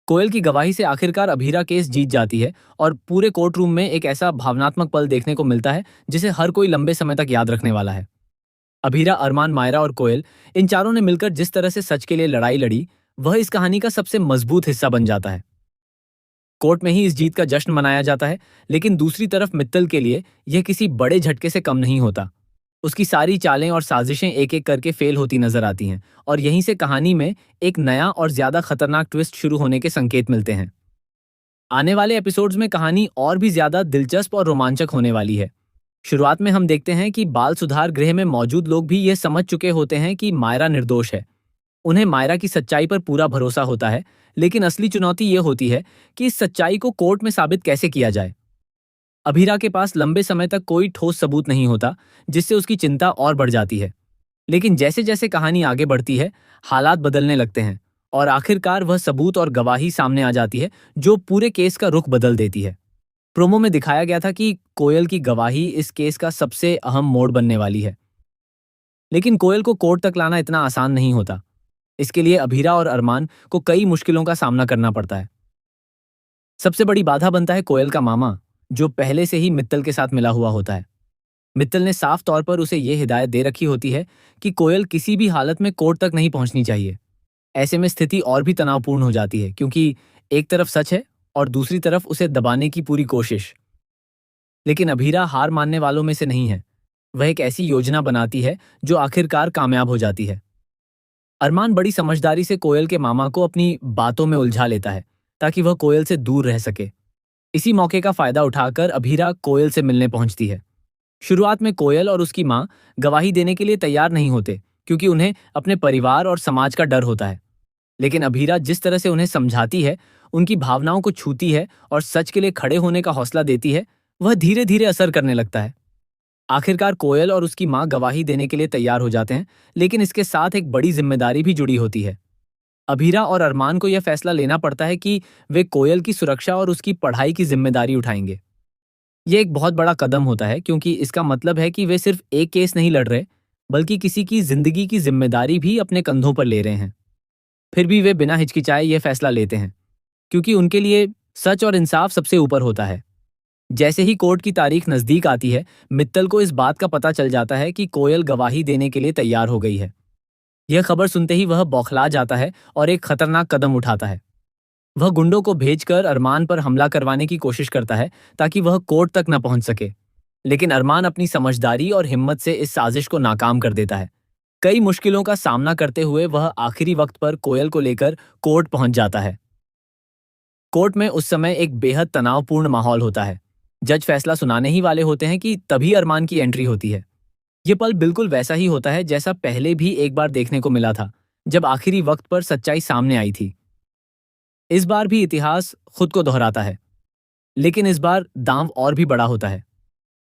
कोयल की गवाही से आखिरकार अभीरा केस जीत जाती है और पूरे कोर्ट रूम में एक ऐसा भावनात्मक पल देखने को मिलता है जिसे हर कोई लंबे समय तक याद रखने वाला है। अभीरा, अरमान, मायरा और कोयल, इन चारों ने मिलकर जिस तरह से सच के लिए लड़ाई लड़ी, वह इस कहानी का सबसे मजबूत हिस्सा बन जाता है। कोर्ट में ही इस जीत का जश्न मनाया जाता है, लेकिन दूसरी तरफ मित्तल के लिए यह किसी बड़े झटके से कम नहीं होता। उसकी सारी चालें और साजिशें एक एक करके फेल होती नजर आती हैं और यहीं से कहानी में एक नया और ज्यादा खतरनाक ट्विस्ट शुरू होने के संकेत मिलते हैं। आने वाले एपिसोड्स में कहानी और भी ज्यादा दिलचस्प और रोमांचक होने वाली है। शुरुआत में हम देखते हैं कि बाल सुधार गृह में मौजूद लोग भी यह समझ चुके होते हैं कि मायरा निर्दोष है। उन्हें मायरा की सच्चाई पर पूरा भरोसा होता है, लेकिन असली चुनौती यह होती है कि इस सच्चाई को कोर्ट में साबित कैसे किया जाए। अभीरा के पास लंबे समय तक कोई ठोस सबूत नहीं होता, जिससे उसकी चिंता और बढ़ जाती है। लेकिन जैसे जैसे कहानी आगे बढ़ती है, हालात बदलने लगते हैं और आखिरकार वह सबूत और गवाही सामने आ जाती है जो पूरे केस का रुख बदल देती है। प्रोमो में दिखाया गया था कि कोयल की गवाही इस केस का सबसे अहम मोड़ बनने वाली है। लेकिन कोयल को कोर्ट तक लाना इतना आसान नहीं होता। इसके लिए अभीरा और अरमान को कई मुश्किलों का सामना करना पड़ता है। सबसे बड़ी बाधा बनता है कोयल का मामा, जो पहले से ही मित्तल के साथ मिला हुआ होता है। मित्तल ने साफ तौर पर उसे यह हिदायत दे रखी होती है कि कोयल किसी भी हालत में कोर्ट तक नहीं पहुंचनी चाहिए। ऐसे में स्थिति और भी तनावपूर्ण हो जाती है, क्योंकि एक तरफ सच है और दूसरी तरफ उसे दबाने की पूरी कोशिश। लेकिन अभीरा हार मानने वालों में से नहीं है। वह एक ऐसी योजना बनाती है जो आखिरकार कामयाब हो जाती है। अरमान बड़ी समझदारी से कोयल के मामा को अपनी बातों में उलझा लेता है ताकि वह कोयल से दूर रह सके। इसी मौके का फायदा उठाकर अभीरा कोयल से मिलने पहुंचती है। शुरुआत में कोयल और उसकी मां गवाही देने के लिए तैयार नहीं होते, क्योंकि उन्हें अपने परिवार और समाज का डर होता है। लेकिन अभीरा जिस तरह से उन्हें समझाती है, उनकी भावनाओं को छूती है और सच के लिए खड़े होने का हौसला देती है, वह धीरे धीरे असर करने लगता है। आखिरकार कोयल और उसकी मां गवाही देने के लिए तैयार हो जाते हैं, लेकिन इसके साथ एक बड़ी जिम्मेदारी भी जुड़ी होती है। अभीरा और अरमान को यह फैसला लेना पड़ता है कि वे कोयल की सुरक्षा और उसकी पढ़ाई की जिम्मेदारी उठाएंगे। यह एक बहुत बड़ा कदम होता है, क्योंकि इसका मतलब है कि वे सिर्फ एक केस नहीं लड़ रहे, बल्कि किसी की जिंदगी की जिम्मेदारी भी अपने कंधों पर ले रहे हैं। फिर भी वे बिना हिचकिचाए यह फैसला लेते हैं, क्योंकि उनके लिए सच और इंसाफ सबसे ऊपर होता है। जैसे ही कोर्ट की तारीख नजदीक आती है, मित्तल को इस बात का पता चल जाता है कि कोयल गवाही देने के लिए तैयार हो गई है। यह खबर सुनते ही वह बौखला जाता है और एक खतरनाक कदम उठाता है। वह गुंडों को भेजकर अरमान पर हमला करवाने की कोशिश करता है ताकि वह कोर्ट तक न पहुंच सके। लेकिन अरमान अपनी समझदारी और हिम्मत से इस साजिश को नाकाम कर देता है। कई मुश्किलों का सामना करते हुए वह आखिरी वक्त पर कोयल को लेकर कोर्ट पहुंच जाता है। कोर्ट में उस समय एक बेहद तनावपूर्ण माहौल होता है। जज फैसला सुनाने ही वाले होते हैं कि तभी अरमान की एंट्री होती है। ये पल बिल्कुल वैसा ही होता है जैसा पहले भी एक बार देखने को मिला था, जब आखिरी वक्त पर सच्चाई सामने आई थी। इस बार भी इतिहास खुद को दोहराता है, लेकिन इस बार दांव और भी बड़ा होता है।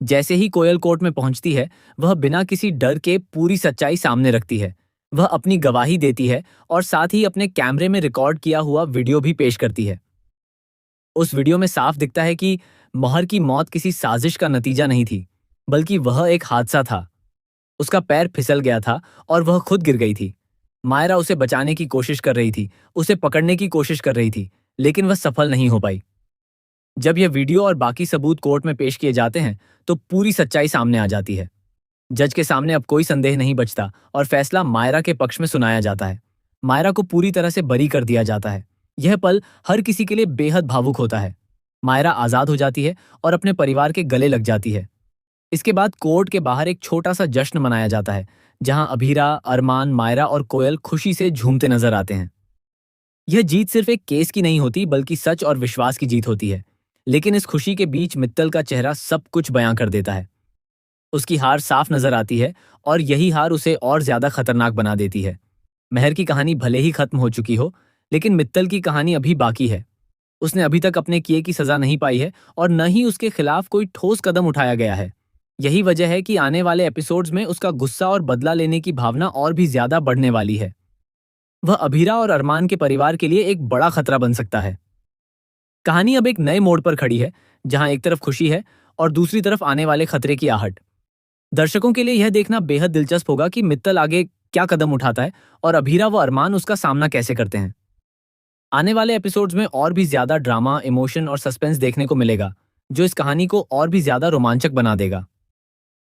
जैसे ही कोयल कोर्ट में पहुंचती है, वह बिना किसी डर के पूरी सच्चाई सामने रखती है। वह अपनी गवाही देती है और साथ ही अपने कैमरे में रिकॉर्ड किया हुआ वीडियो भी पेश करती है। उस वीडियो में साफ दिखता है कि मोहर की मौत किसी साजिश का नतीजा नहीं थी, बल्कि वह एक हादसा था। उसका पैर फिसल गया था और वह खुद गिर गई थी। मायरा उसे बचाने की कोशिश कर रही थी, उसे पकड़ने की कोशिश कर रही थी, लेकिन वह सफल नहीं हो पाई। जब यह वीडियो और बाकी सबूत कोर्ट में पेश किए जाते हैं, तो पूरी सच्चाई सामने आ जाती है। जज के सामने अब कोई संदेह नहीं बचता और फैसला मायरा के पक्ष में सुनाया जाता है। मायरा को पूरी तरह से बरी कर दिया जाता है। यह पल हर किसी के लिए बेहद भावुक होता है। मायरा आजाद हो जाती है और अपने परिवार के गले लग जाती है। इसके बाद कोर्ट के बाहर एक छोटा सा जश्न मनाया जाता है, जहां अभीरा, अरमान, मायरा और कोयल खुशी से झूमते नजर आते हैं। यह जीत सिर्फ एक केस की नहीं होती, बल्कि सच और विश्वास की जीत होती है। लेकिन इस खुशी के बीच मित्तल का चेहरा सब कुछ बयां कर देता है। उसकी हार साफ नजर आती है और यही हार उसे और ज्यादा खतरनाक बना देती है। महर की कहानी भले ही खत्म हो चुकी हो, लेकिन मित्तल की कहानी अभी बाकी है। उसने अभी तक अपने किए की सजा नहीं पाई है और न ही उसके खिलाफ कोई ठोस कदम उठाया गया है। यही वजह है कि आने वाले एपिसोड्स में उसका गुस्सा और बदला लेने की भावना और भी ज्यादा बढ़ने वाली है। वह अभीरा और अरमान के परिवार के लिए एक बड़ा खतरा बन सकता है। कहानी अब एक नए मोड़ पर खड़ी है, जहां एक तरफ खुशी है और दूसरी तरफ आने वाले खतरे की आहट। दर्शकों के लिए यह देखना बेहद दिलचस्प होगा कि मित्तल आगे क्या कदम उठाता है और अभीरा व अरमान उसका सामना कैसे करते हैं। आने वाले एपिसोड्स में और भी ज्यादा ड्रामा, इमोशन और सस्पेंस देखने को मिलेगा, जो इस कहानी को और भी ज्यादा रोमांचक बना देगा।